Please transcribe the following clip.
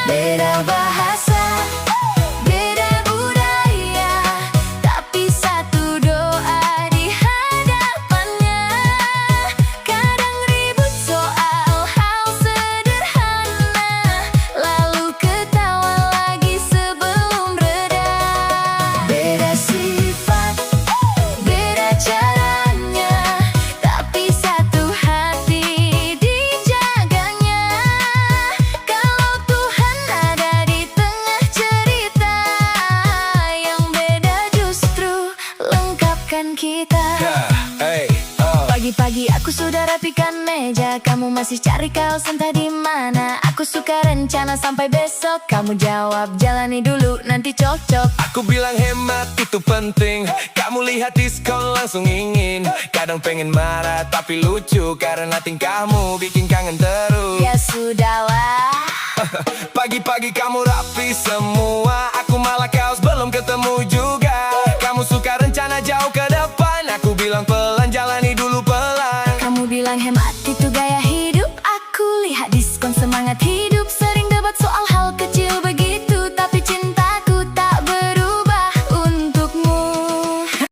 Beda bahasa, beda budaya, tapi satu doa di hadapannya. Kadang ribut soal hal sederhana, lalu ketawa lagi sebelum reda. Beda sifat, beda caranya, tapi satu hati dijaganya. Kalau Tuhan ada di tengah cerita, yang beda justru lengkapkan kita. Pagi-pagi aku sudah rapikan meja, kamu masih cari kaos entah di mana. Aku suka rencana sampai besok, kamu jawab jalani dulu nanti cocok. Aku bilang hemat itu penting, kamu lihat diskon langsung ingin. Kadang pengen marah tapi lucu, karena tingkahmu bikin kangen terus. Ya sudahlah, Pagi-pagi kamu rapi semua, aku malah kaos belum ketemu juga. Kamu suka rencana jauh ke depan, aku bilang pelan jalani dulu pelan. kamu bilang hemat